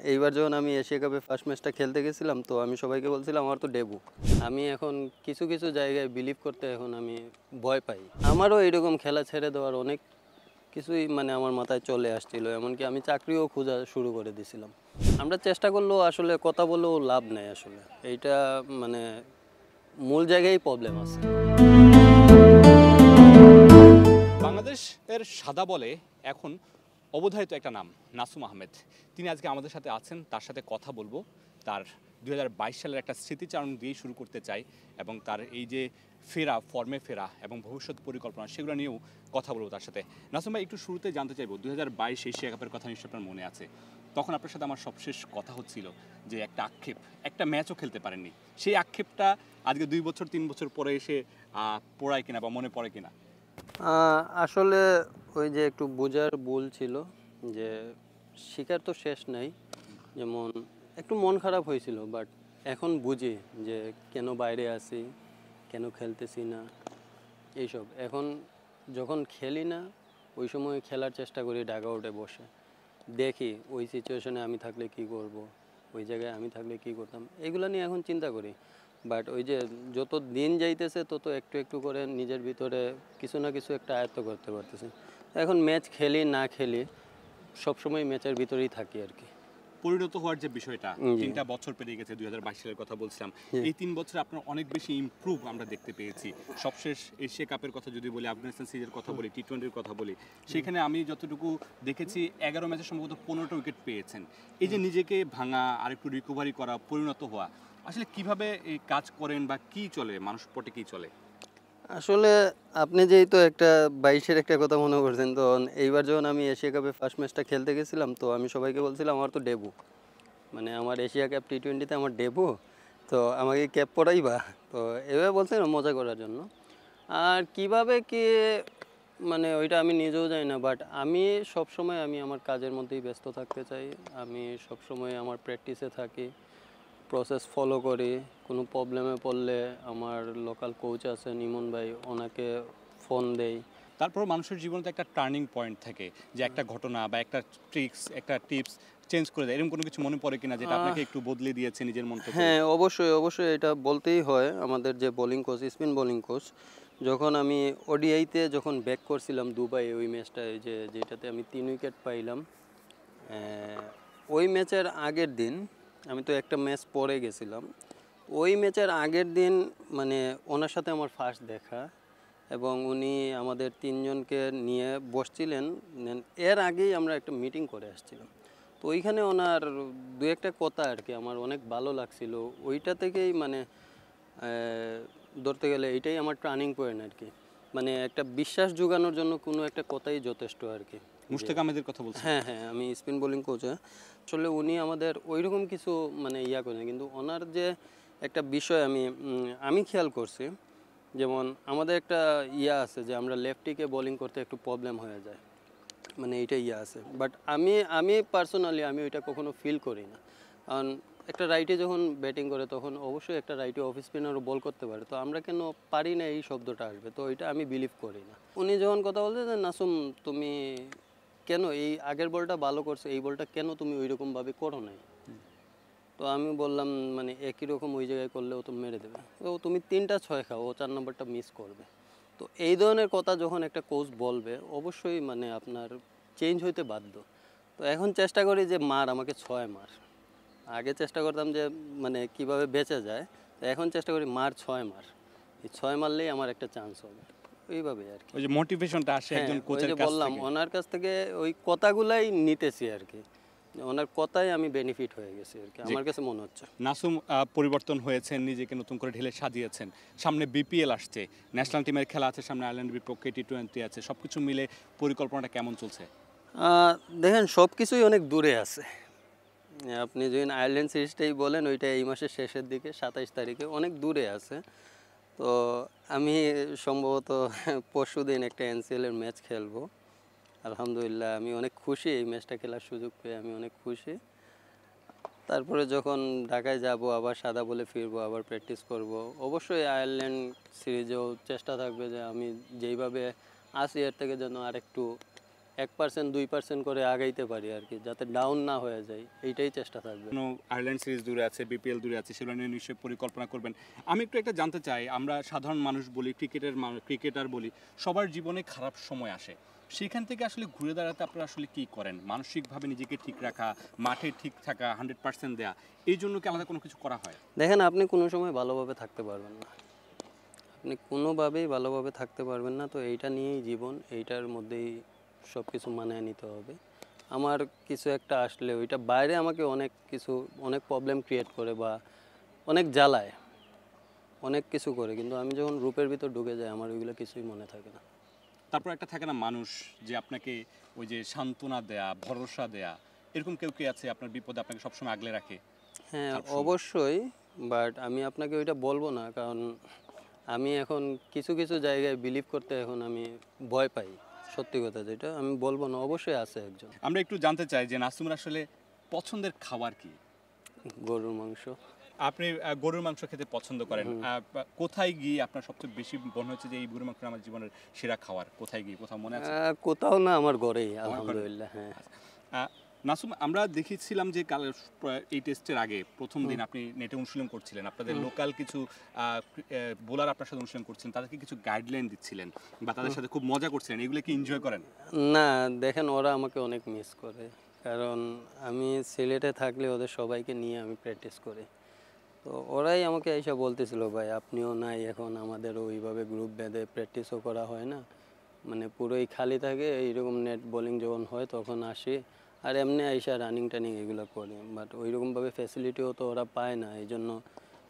এইবার যখন আমি এশিয়া কাপে ফার্স্ট ম্যাচটা খেলতে গেছিলাম, তো আমি সবাইকে বলছিলাম আমার তো ডেবু। আমি এখন কিছু কিছু জায়গায় বিলিভ করতে এখন আমি ভয় পাই। আমারও এরকম খেলা ছেড়ে দেওয়ার অনেক কিছুই মানে আমার মাথায় চলে আসছিল, এমনকি আমি চাকরিও খোঁজা শুরু করে দিয়েছিলাম। আমরা চেষ্টা করলেও আসলে কথা বলেও লাভ নেই আসলে, এইটা মানে মূল জায়গায় প্রবলেম আছে। বাংলাদেশের সাদা বলে এখন অবধারিত একটা নাম নাসুম আহমেদ। তিনি আজকে আমাদের সাথে আছেন, তার সাথে কথা বলবো। তার 2022 সালের একটা স্মৃতিচারণ দিয়ে শুরু করতে চাই এবং তার এই যে ফেরা, ফর্মে ফেরা এবং ভবিষ্যৎ পরিকল্পনা সেগুলো নিয়েও কথা বলবো তার সাথে। নাসুম ভাই, একটু শুরুতে জানতে চাইবো 2022 এশিয়া কাপের কথা নিশ্চয়ই আপনার মনে আছে। তখন আপনার সাথে আমার সবশেষ কথা হচ্ছিল যে একটা আক্ষেপ, একটা ম্যাচও খেলতে পারেননি। সেই আক্ষেপটা আজকে 2 বছর 3 বছর পরে এসে পড়ায় কিনা বা মনে পড়ে কিনা? আসলে ওই যে একটু বোঝার ভুল ছিল, যে শিকার তো শেষ নাই। যেমন একটু মন খারাপ হয়েছিল, বাট এখন বুঝি যে কেন বাইরে আছি, কেন খেলতেছি না এইসব। এখন যখন খেলি না ওই সময় খেলার চেষ্টা করি ডাগ আউটে বসে, দেখি ওই সিচুয়েশনে আমি থাকলে কি করব, ওই জায়গায় আমি থাকলে কি করতাম, এগুলো নিয়ে এখন চিন্তা করি। বাট ওই যে যত দিন যাইতেছে তত একটু একটু করে নিজের ভিতরে কিছু না কিছু একটা আয়ত্ত করতে পারতেছি। এখন ম্যাচ খেলি না খেলি সবসময় ম্যাচের ভিতরেই থাকি আর কি। পরিণত হওয়ার যে বিষয়টা, জি। 3টা বছর পেরিয়ে গেছে, 2022 সালের কথা বলছিলাম। জি। এই 3 বছরে আপনার অনেক বেশি ইমপ্রুভ আমরা দেখতে পেয়েছি। সবশেষ এশিয়া কাপের কথা যদি বলি, আফগানিস্তান সিরিজের কথা বলি, টি-20-র কথা বলি, সেখানে আমি যতটুকু দেখেছি 11 ম্যাচে সম্ভবত 15টা উইকেট পেয়েছেন। এই যে নিজেকে ভাঙা, আরেকটু রিকভারি করা, পরিণত হওয়া, আসলে কিভাবে এই কাজ করেন বা কি চলে, মানুষ পটে কি চলে? আসলে আপনি যেহেতু একটা 22-এর একটা কথা মনে করছেন, তো এইবার যখন আমি এশিয়া কাপে ফার্স্ট ম্যাচটা খেলতে গেছিলাম, তো আমি সবাইকে বলছিলাম আমার তো ডেবু, মানে আমার এশিয়া কাপ টি-20-তে আমার ডেবু, তো আমাকে ক্যাপ পরাইবা। তো এভাবে বলছিলাম মজা করার জন্য। আর কিভাবে কি মানে ওইটা আমি নিজেও জানি না, বাট আমি সবসময় আমি আমার কাজের মধ্যেই ব্যস্ত থাকতে চাই। আমি সবসময় আমার প্র্যাকটিসে থাকি, প্রসেস ফলো করি। কোনো প্রবলেমে পড়লে আমার লোকাল কোচ আছেন ইমন ভাই, ওনাকে ফোন দেই। তারপর মানুষের জীবনে তো একটা টার্নিং পয়েন্ট থাকে, যে একটা ঘটনা বা একটা ট্রিক্স, একটা টিপস চেঞ্জ করে দেয়। এরকম কোনো কিছু মনে পড়ে কিনা যেটা আপনাকে একটু বদলে দিয়েছে নিজের মতো করে? হ্যাঁ, অবশ্যই অবশ্যই এটা বলতেই হয়। আমাদের যে bowling coach, spin bowling coach, যখন আমি ওডিআইতে যখন ব্যাক করছিলাম দুবাই, ওই ম্যাচটায় যেটাতে আমি 3 উইকেট পাইলাম, ওই ম্যাচের আগের দিন আমি তো একটা ম্যাচ পরে গেছিলাম। ওই ম্যাচের আগের দিন মানে ওনার সাথে আমার ফার্স্ট দেখা, এবং উনি আমাদের 3 জনকে নিয়ে বসছিলেন। এর আগেই আমরা একটা মিটিং করে আসছিলাম। তো ওইখানে ওনার দু একটা কথা আর কি আমার অনেক ভালো লাগছিল। ওইটা থেকেই মানে ধরতে গেলে এটাই আমার টার্নিং পয়েন্ট আর কি। মানে একটা বিশ্বাস জোগানোর জন্য কোনো একটা কথাই যথেষ্ট আর কি। মুশতাক আহমেদের কথা বলছেন? হ্যাঁ হ্যাঁ, আমি স্পিন বোলিং কোচ। আসলে উনি আমাদের ওইরকম কিছু মানে করেন, কিন্তু ওনার যে একটা বিষয় আমি খেয়াল করছি, যেমন আমাদের একটা আছে যে আমরা লেফটিকে বোলিং করতে একটু প্রবলেম হয়ে যায়, মানে এইটা আছে। বাট আমি পার্সোনালি আমি ওইটা কখনো ফিল করি না, কারণ একটা রাইটে যখন ব্যাটিং করে তখন অবশ্যই একটা রাইটে অফ স্পিনারও বল করতে পারে, তো আমরা কেন পারি না এই শব্দটা আসবে, তো ওইটা আমি বিলিভ করি না। উনি যখন কথা বলতে যে নাসুম তুমি কেন এই আগের বলটা ভালো করছো, এই বলটা কেন তুমি ওই রকমভাবে করো নাই, তো আমি বললাম মানে একই রকম ওই জায়গায় করলে ও তো মেরে দেবে, ও তুমি 3টা 6 খাও, ও 4 নম্বরটা মিস করবে। তো এই ধরনের কথা যখন একটা কোচ বলবে অবশ্যই মানে আপনার চেঞ্জ হইতে বাধ্য। তো এখন চেষ্টা করি যে আমাকে 6 মার। আগে চেষ্টা করতাম যে মানে কিভাবে বেঁচে যায়, তো এখন চেষ্টা করি 6 মার, এই 6 মারলেই আমার একটা চান্স হবে, এইভাবে আর কি। ওই যে মোটিভেশনটা আসে হ্যাঁ, একজন ওই কোচের যে কাছ বললাম থেকে। ওনার কাছ থেকে ওই কথাগুলাই নিতেছি আর কি, ওনার কথাই আমি বেনিফিট হয়ে গেছি আর কি, যে আমার কাছে মনে হচ্ছে। নাসুম পরিবর্তন হয়েছেন, নিজেকে নতুন করে ঢেলে সাজিয়েছেন। সামনে বিপিএল আসছে, ন্যাশনাল টিমের খেলা আছে সামনে, আয়ারল্যান্ডের বিপক্ষে টি-20 আছে। সবকিছু মিলে পরিকল্পনাটা কেমন চলছে? দেখেন সব কিছুই অনেক দূরে আছে। আপনি যদি আয়ারল্যান্ড সিরিজটাই বলেন, ওইটা এই মাসের শেষের দিকে 27 তারিখে, অনেক দূরে আছে। তো আমি সম্ভবত পরশুদিন একটা এনসিএলের ম্যাচ খেলবো। আলহামদুলিল্লাহ আমি অনেক খুশি, এই ম্যাচটা খেলার সুযোগ পেয়ে আমি অনেক খুশি। তারপরে যখন ঢাকায় যাব আবার সাদা বলে ফিরবো, আবার প্র্যাকটিস করব। অবশ্যই আয়ারল্যান্ড সিরিজেও চেষ্টা থাকবে যে আমি যেইভাবে আসি এর থেকে যেন আরেকটু 1% 2% করে আগাইতে পারি আর কি, যাতে ডাউন না হয়ে যায়, এইটাই চেষ্টা থাকবে। কোনো আয়ারল্যান্ড সিরিজ দূরে আছে, বিপিএল দূরে আছে, সেগুলো নিয়ে নিশ্চয়ই পরিকল্পনা করবেন। আমি একটু একটা জানতে চাই, আমরা সাধারণ মানুষ বলি, ক্রিকেটার বলি, সবার জীবনে খারাপ সময় আসে, সেখান থেকে আসলে ঘুরে দাঁড়াতে আপনারা আসলে কী করেন? মানসিকভাবে নিজেকে ঠিক রাখা, মাঠে ঠিক থাকা, 100% দেয়া, এই জন্য কি আলাদা কোনো কিছু করা হয়? দেখেন, আপনি কোনো সময় ভালোভাবে থাকতে পারবেন না, আপনি কোনোভাবেই ভালোভাবে থাকতে পারবেন না। তো এইটা নিয়েই জীবন, এইটার মধ্যেই সব কিছু মানিয়ে নিতে হবে। আমার কিছু একটা আসলে ওইটা বাইরে আমাকে অনেক প্রবলেম ক্রিয়েট করে বা অনেক জ্বালায়, অনেক কিছু করে, কিন্তু আমি যখন রূপের ভিতর ঢুকে যাই আমার ওইগুলো কিছুই মনে থাকে না। তারপর একটা থাকে না মানুষ, যে আপনাকে ওই যে সান্ত্বনা দেয়া, ভরসা দেয়া, এরকম কেউ কি আছে আপনার বিপদে আপনাকে সবসময় আগলে রাখে? হ্যাঁ, খারাপ সময়। অবশ্যই, বাট আমি আপনাকে ওইটা বলবো না, কারণ আমি এখন কিছু কিছু জায়গায় বিলিভ করতে এখন আমি ভয় পাই। সত্যি কথা যেটা আমি বলবো না, অবশ্যই আছে একজন। আমরা একটু জানতে চাই যে নাসুমের আসলে পছন্দের খাবার কি? গরুর মাংস। আপনি গরুর মাংস খেতে পছন্দ করেন। কোথায় গিয়ে আপনার সবচেয়ে বেশি মনে হচ্ছে যে এই গরুর মাংস আমার জীবনের সেরা খাবার? কোথায় গিয়ে, কোথাও মনে আছে? কোথাও না, আমার ঘরেই ঘরে? আলহামদুলিল্লাহ। হ্যাঁ, নাসুম, আমরা দেখেছিলাম যে কাল এই টেস্টের আগে প্রথম দিন আপনি নেটে অনুশীলন করছিলেন, আপনাদের লোকাল কিছু বোলার আপনার সাথে অনুশীলন করছেন, তাদেরকে কিছু গাইডলাইন দিচ্ছিলেন বা তাদের সাথে খুব মজা করছিলেন, এগুলো কি এনজয় করেন? না দেখেন, ওরা আমাকে অনেক মিস করে, কারণ আমি সিলেটে থাকলে ওদের সবাইকে নিয়ে আমি প্র্যাকটিস করি। তো ওরাই আমাকে এসে বলতেছিল, ভাই আপনিও নাই এখন, আমাদের ওইভাবে গ্রুপ বেঁধে প্র্যাকটিসও করা হয় না, মানে পুরোই খালি থাকে, এইরকম নেট বোলিং যখন হয় তখন আসি, আর এমনি আইসা রানিং টানিং এগুলো করি, বাট ওইরকমভাবে ফ্যাসিলিটিও তো ওরা পায় না, এই জন্য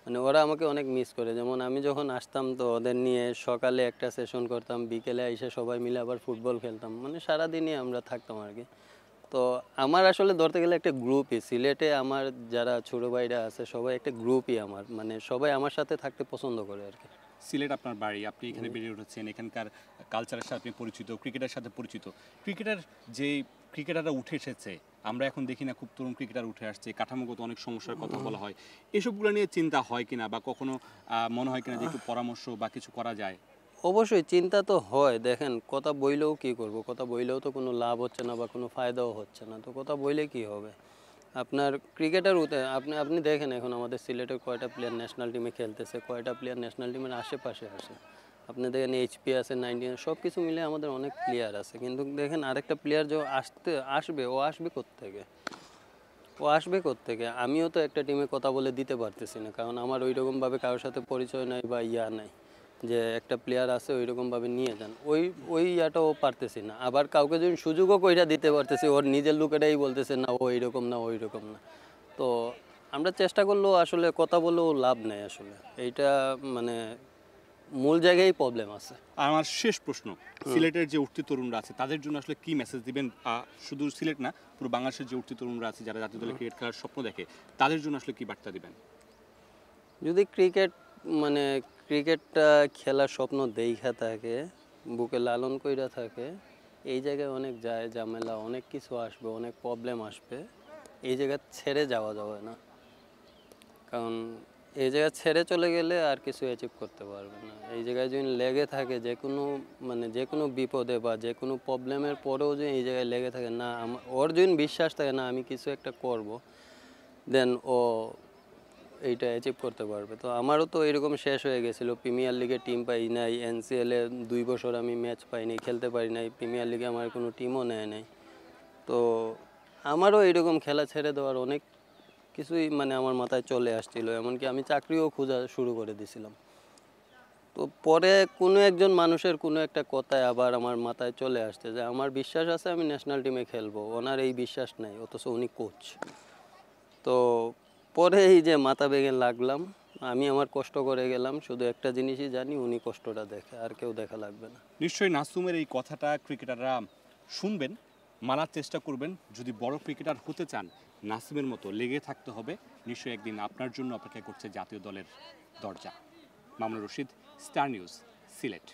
মানে ওরা আমাকে অনেক মিস করে। যেমন আমি যখন আসতাম তো ওদের নিয়ে সকালে একটা সেশন করতাম, বিকেলে আইসা সবাই মিলে আবার ফুটবল খেলতাম, মানে সারাদিনই আমরা থাকতাম আর কি। তো আমার আসলে ধরতে গেলে একটা গ্রুপই সিলেটে, আমার যারা ছোটো ভাইরা আছে সবাই একটা গ্রুপই আমার, মানে সবাই আমার সাথে থাকতে পছন্দ করে আর কি। সিলেট আপনার বাড়ি, আপনি এখানে বেড়ে উঠেছেন, এখানকার কালচারের সাথে আপনি পরিচিত, ক্রিকেটের সাথে পরিচিত। যে ক্রিকেটাররা উঠে এসেছে, আমরা এখন দেখি না খুব তরুণ ক্রিকেটার উঠে আসছে, কাঠামোগত অনেক সমস্যার কথা বলা হয়, এসবগুলো নিয়ে চিন্তা হয় কিনা বা কখনো মনে হয় কিনা যে একটু পরামর্শ বা কিছু করা যায়? অবশ্যই চিন্তা তো হয়। দেখেন, কথা বইলেও কি করব, কথা বইলেও তো কোনো লাভ হচ্ছে না বা কোনো ফায়দাও হচ্ছে না, তো কথা বইলে কি হবে? আপনার ক্রিকেটার আপনি আপনি দেখেন এখন আমাদের সিলেটের কয়টা প্লেয়ার ন্যাশনাল টিমে খেলতেছে, কয়টা প্লেয়ার ন্যাশনাল টিমের আশেপাশে আসে। আপনি দেখেন এইচপি আছে, 19, সব কিছু মিলে আমাদের অনেক প্লেয়ার আছে, কিন্তু দেখেন আরেকটা প্লেয়ার যে ও আসবে কোত্থেকে? ও আসবে কোত্থেকে? আমিও তো একটা টিমে কথা বলে দিতে পারতেছি না, কারণ আমার ওইরকমভাবে কারোর সাথে পরিচয় নাই বা নাই যে একটা প্লেয়ার আছে ওইরকমভাবে নিয়ে যান, ওই ইয়াটাও পারতেছি না। আবার কাউকে যদি সুযোগও কইরা দিতে পারতেছি, ওর নিজের লোকেরাই বলতেছে না ও এইরকম না, ওই রকম না। তো আমরা চেষ্টা করলেও আসলে কথা বলেও লাভ নেই আসলে, এইটা মানে মূল জায়গায় প্রবলেম আছে। আমার শেষ প্রশ্ন, সিলেটের যে উঠতি তরুণরা আছে তাদের জন্য আসলে কি মেসেজ দিবেন? শুধু সিলেট না, পুরো বাংলাদেশের যে উঠতি তরুণরা আছে যারা জাতীয় দলে ক্রিকেট খেলার স্বপ্ন দেখে, তাদের জন্য আসলে কি বার্তা দিবেন? যদি মানে ক্রিকেটটা খেলার স্বপ্ন দেইখা থাকে, বুকে লালন কইরা থাকে, এই জায়গায় অনেক ঝামেলা, অনেক কিছু আসবে, অনেক প্রবলেম আসবে, এই জায়গা ছেড়ে যাওয়া যাবে না, কারণ এই জায়গা ছেড়ে চলে গেলে আর কিছু অ্যাচিভ করতে পারবে না। এই জায়গায় যদি লেগে থাকে যে কোনো বিপদে বা যে কোনো প্রবলেমের পরেও যদি এই জায়গায় লেগে থাকে না, ওর যদি বিশ্বাস থাকে না আমি কিছু একটা করব, দেন ও এইটা অ্যাচিভ করতে পারবে। তো আমারও তো এরকম শেষ হয়ে গেছিলো, প্রিমিয়ার লিগে টিম পাই নাই, এনসিএলে 2 বছর আমি ম্যাচ পাইনি, খেলতে পারি নাই, প্রিমিয়ার লিগে আমার কোনো টিমও নেয় নাই। তো আমারও এরকম খেলা ছেড়ে দেওয়ার অনেক কিছুই মানে আমার মাথায় চলে আসছিল, এমনকি আমি চাকরিও খোঁজা শুরু করে দিয়েছিলাম। তো পরে কোনো একজন মানুষের কোনো একটা কথায় আবার আমার মাথায় চলে আসছে যে আমার বিশ্বাস আছে আমি ন্যাশনাল টিমে খেলবো, ওনার এই বিশ্বাস নাই, অথচ উনি কোচ। তো পরে এই যে মাথা ভেঙে লাগলাম, আমি আমার কষ্ট করে গেলাম, শুধু একটা জিনিসই জানি উনি কষ্টটা দেখে, আর কেউ দেখা লাগবে না। নিশ্চয়ই নাসুমের এই কথাটা ক্রিকেটাররা শুনবেন, মানার চেষ্টা করবেন। যদি বড় ক্রিকেটার হতে চান, নাসিমের মতো লেগে থাকতে হবে। নিশ্চয়ই একদিন আপনার জন্য অপেক্ষা করছে জাতীয় দলের দরজা। Mamunur Rashid, star news, Sylhet.